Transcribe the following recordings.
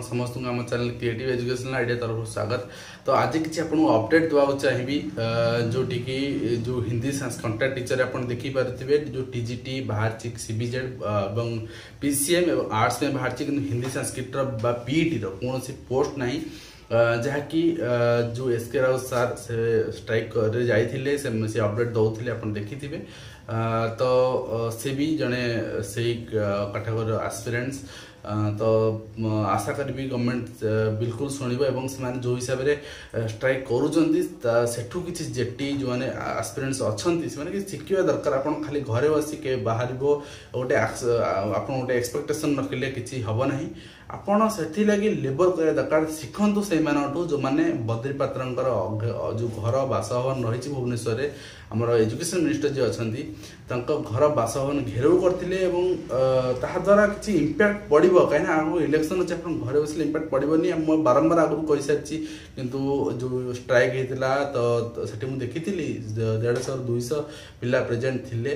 आपण समस्त आम चैनल क्रिएटिव एजुकेशनल आइडिया तरफ स्वागत। तो आज किसी आपको अपडेट देवाक चाहिए जोटी की जो हिंदी कंटेंट टीचर आप देखी पारे जो टीजीटी बाहर सीबीजेड और पीसीएम और आर्ट्स में बाहर हिंदी संस्कृत पीईटी कौन पोस्ट ना जहाँकि जो एसके राउत सार से स्ट्राइक जाइए से अपडेट दौले आप देखी थे। तो से भी जड़े से कैटेगोरी एस्पिरेंट्स तो आशा करी गवर्नमेंट बिल्कुल शुणव एवं से जो हिसाब से स्ट्राइक करूँ किसी जेटी जो मैंने एस्पिरेंट्स अच्छा से शिखा दरकार। आप खाली घरे बस के बाहर गोटे आप गोटे एक्सपेक्टेशन रखिले किसी हम ना आपण से लगी लेबर कर दरकार शिखु से जो मैंने बद्री पात्र जो घर बासभवन रही भुवनेश्वर आमर एजुकेशन मिनिस्टर जी अच्छा घर बासभवन घेराव करते द्वारा किसी इम्पैक्ट पड़ो कहीं आगे इलेक्शन अच्छे आप घर बस इम्पैक्ट पड़ोनी बारंबार आगु कही सारी किंतु जो स्ट्राइक होता तो से देखी 150-200 पिला प्रेजेंट थिले।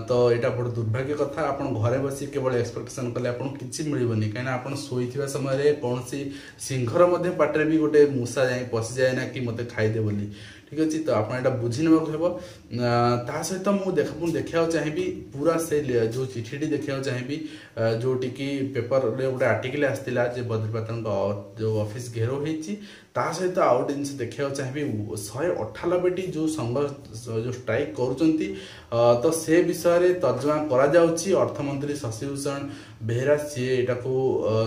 तो यहाँ बड़ दुर्भाग्य कथा आप घरे बस केवल एक्सपेक्टेशन कले आपको किसी मिलनी कहीं आप शोवा समय कौन सिंहर पाटे भी गोटे मूषा जाए पशि जाए ना कि मत खाईदे बोली ठीक अच्छे। तो आप बुझी ना सहित मुझे देखा चाहिए पूरा से जो चिठी देखा चाहिए जोटि की पेपर गोटे आर्टिकल आसाला बद्री पात्र जो ऑफिस घेराव होती सहित आउ गए जिन देखा चाहिए 198टी जो संघ जो स्ट्राइक कर तो से विषय तर्जमा करा अर्थमंत्री शशिभूषण बेहेरा सी यहाँ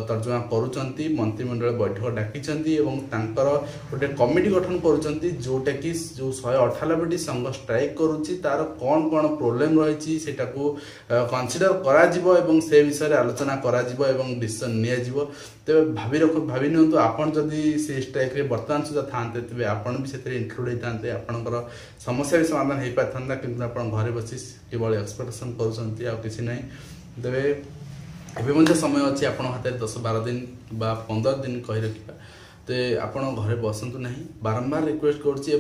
तर्जमा करुँच मंत्रिमंडल बैठक डाकी गोटे कमिटी गठन करुँच जोटा कि जो 198टी संघ स्ट्राइक करुँची तार कौन कौन प्रोब्लेम रही कनसीडर करा से विषय आलोचना करा डिसीजन निया तेज भावी नियंतु आपन जदि से स्ट्राइक रे वर्तमान सुधा थांते तेज आपन भी से इंक्लूड होते आपनकर समस्या भी समाधान हो पाता कि आप घरे बसी केवल एक्सपेक्टेशन करुँच ना तेरे एवं समय अच्छे आप हाथ 10-12 दिन बा 15 दिन कही रखा तो आपण घरे बसतु ना बारंबार रिक्वेस्ट करुँची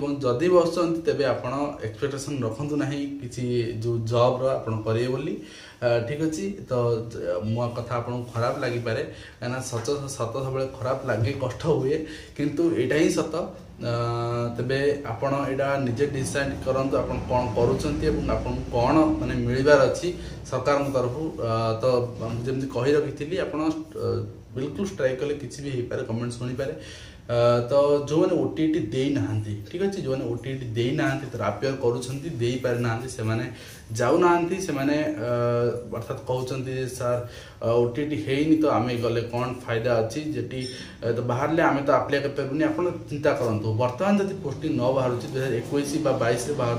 बसुँच तेज आप एक्सपेक्टेशन रखु ना किसी जो जॉब करेंगे बोली ठीक अच्छे। तो मो कथा आपको खराब लगिपारे कहीं सत सत सब खराब लगे कष्ट हुए किंतु यहाँ ही सत तेबे आपण एटा निजे डिसाइड करंतु आपण कौन करूछंती आपन कौन माने मिलबार अच्छी सरकार तरफ तो जमी कही रखी आपण बिल्कुल स्ट्राइक कले किसी भी हो पारे कमेंट शुणी पारे। तो जो मैंने ओटीटी दे ना ठीक अच्छे जो मैंने ओटीटी दे ना तो अपेयर कर से माने जाऊना से माने अर्थात कहते सर ओटीटी है तो आम गले कौन फायदा अच्छी जेटी तो बाहर आम तो अप्लाई कर आप चिंता करूँ बर्तमान जब पोस्टिंग न बाहर 2021-22 बाहर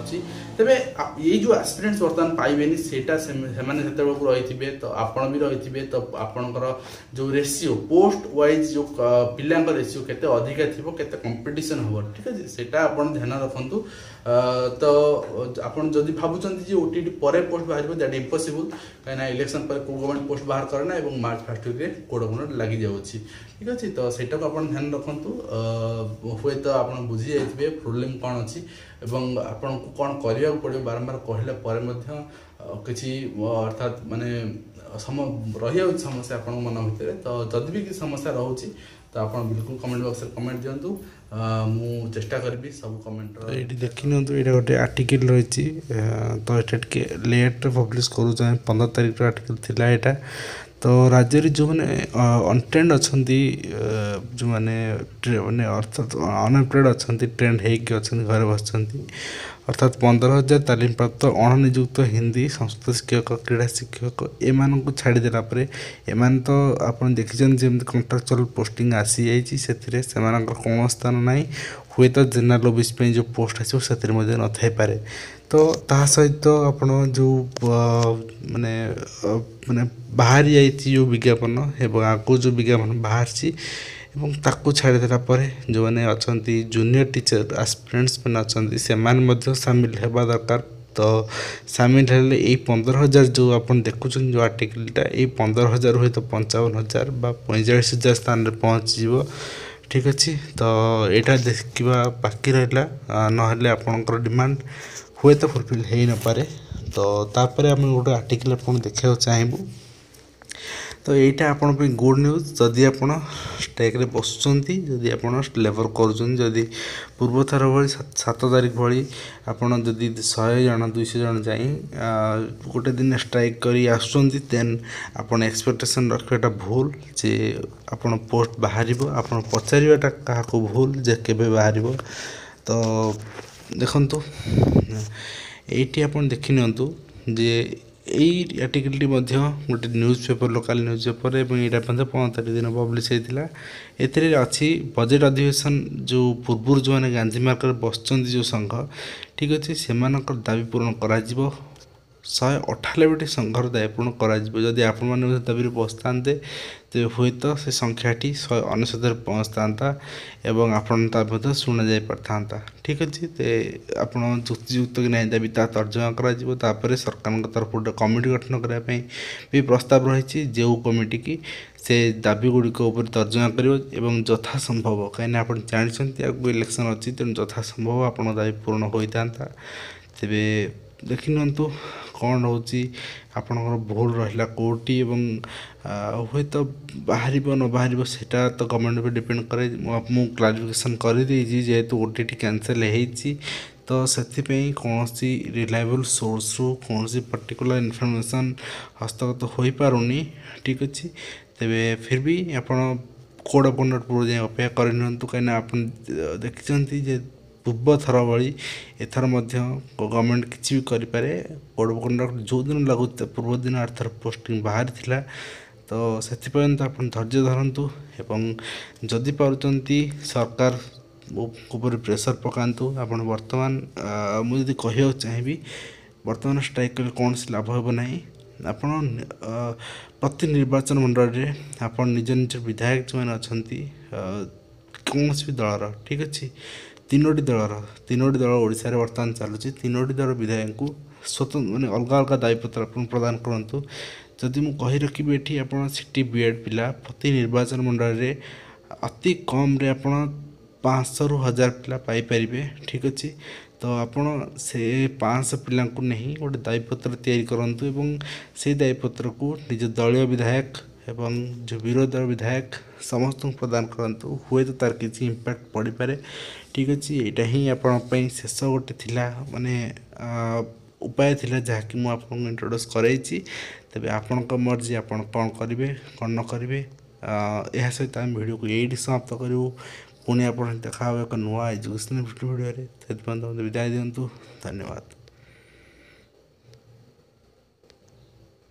तेरे ये जो एस्पिरेंट्स बर्तमान पाइबेनी सेटा से रही तो आपण भी रही तो आपणकर जो रेशियो पोस्ट वाइज जो पिला रेशियो केते अधिका थी केते कंपटीशन हम ठीक है सेटा आपण ध्यान रखु। तो आपन जदि भावुं ओटीटी पर पोस्ट बाहर दैट इम्पॉसिबल कहीं इलेक्शन पर को गवर्नमेंट पोस्ट बाहर करना और मार्च फर्स्ट वीक में कोड ऑफ लगी जाऊँगी ठीक अच्छे। तो सेटा को आप ध्यान रखु हुए तो आप बुझी जाइए प्रोब्लेम कौन अच्छी आपन को कौन करने पड़ो बारंबार कहले किसी अर्थात माने रही समस्या आप मन भितर। तो जदि भी किसी समस्या रोचे तो आप बिल्कुल कमेंट बॉक्स में कमेंट दिंतु मु चेष्टा करी सब कमेंट ये देखी नि ये गोटे आर्टिकल रही तो ये लेट पब्लिश करूँ 15 तारीख आर्टिकल थिला यहाँ। तो राज्य जो मैंने अनट्रेंड अच्छा जो मैंने अर्थात अनएम्प्लॉयड अच्छा ट्रेंड होगी घरे बस अर्थात 15,000 तालीम प्राप्त अणनिजुक्त हिंदी संस्कृत शिक्षक क्रीड़ा शिक्षक एम को छाड़देला एम तो आप देखी जमी कंट्राक्चुअल पोस्टिंग आसी जाइए से कौन स्थान ना हुए तो जनरल ओबीसी में जो पोस्ट आसो से न थाईपे। तो ता सहित आप जो माने माने बाहर जाइए जो विज्ञापन एवं आगो जो विज्ञापन बाहर ताकू छाड़देला जो मैंने अच्छा जूनियर टीचर एस्पिरेंट्स मैंने अच्छा से सामिल होगा दरकार। तो सामिल हेले यही 15,000 जो आप देखुं जो आर्टिकलटा ये 15,000 हुए तो 55,000 बा 45,000 स्थान पहुँच जीव ठीक अच्छे। तो यहाँ देखा बाकी रहा ना आपंकर डिमांड हुए तो फुलफिल हो न पारे। तो तापर आम गोटे आर्टिकल आप देखा चाहबू तो यहाँ आपण गुड न्यूज जदि आप स्ट्राइक रे बसुँच जदि आप लेबर करुँच पूर्व थर भाई 7 तारिख भाई आपड़ जदि 100 जन 200 जन जाई गोटे दिन स्ट्राइक करी आसुँच देन आपन एक्सपेक्टेशन रखा भूल जे आपन पोस्ट बाहर आप पचारियाटा क्या भूल जे केबे बाहर तो देखु ये आप देखी नियंतु जे यही आर्टिकलटी गोटे news paper local news paper और यहाँ 15 तारिख दिन पब्लिश होता है अच्छी बजेट अधिवेशन जो पूर्व जो मैंने गांधी मार्केट बसुँच जो संघ ठीक अच्छे से दाबी पूरण कर 198टी संघर दाबी पूरण करी आपण मैंने दाबी बसता तेज हुए तो से संख्याटी 199 पहुँचता एवं आपड़ शुणा जा पारता ठीक अच्छे तो आप जुक्तियुक्त कि नहीं दाबी तर्जमा कर सरकार तरफ गोटे कमिटी गठन करने भी प्रस्ताव रही जो कमिटी की से दाबी गुड़िक तर्जमा कर यथा संभव कहीं आप जानते आगे इलेक्शन अच्छी तेणु यथा संभव आप दाबी पूरण होता तेरे देखि नियंतु कौन रोचे आपणकर भूल रहा कौटी हुए तो बाहर न बाहर सेटा तो गवर्नमेंट पे डिपेंड करे मुझे क्लारिफिकेशन कर जेहेतु ओटीटी कैंसल होती तो से कौन रिलायबल सोर्स रु कौन पर्टिकुलर इनफॉरमेशन हस्तगत हो पारुनी ठीक अच्छे तेरे फिर भी आपण कोड ऑफ कंडक्ट पूर्व जाए अपेक्षा कर कहीं आप देखते पूर्व थर भाई एथर गवर्नमेंट किसी भी करें कोड ऑफ कंडक्ट जो दिन लागू पूर्व दिन आर पोस्टिंग बाहर थिला तो से आप धैर्य धरतु एवं जदि पार्टी सरकार ऊपर प्रेसर पकातु आप बर्तमान मुझे कह चाहिए बर्तमान स्ट्राइक कले कौन सी लाभ हे ना आपण प्रति निर्वाचन मंडल में आप निज निज विधायक जो मैंने अच्छा कौन भी दलर ठीक अच्छे तीनोटी दल ओडिशा रे बर्तमान चलुची तीनोटी दल विधायक को स्वतंत्र माने अलग अलग दायित्व प्रदान करूँ जदि मु कही रखी ये आप सिटी बीएड पिला प्रति निर्वाचन मंडल में अति कम रे आप 500 ରୁ 1000 पिला पाइपर ठीक अच्छे तो आपण से 500 पिला नहीं गोटे दायित्व तैयारी करूँ एवं से दायित्व को निज दलीय विधायक एवं जो विरोधी विधायक समस्त प्रदान करूँ हुए तो तार किसी इम्पैक्ट पड़ पारे ठीक अच्छे यहाँ ही आपण शेष गोटे थिला माने उपाय थिला जहाँकि मुझे आपको इंट्रोड्यूस कराई तेज आपण मर्जी आप कौन करेंगे कौन न करेंगे यह सहित आम वीडियो को यही समाप्त करूँ पुणी आप देखा एक नुआ एजुकेशनल वीडियो विदाय दिंतु धन्यवाद।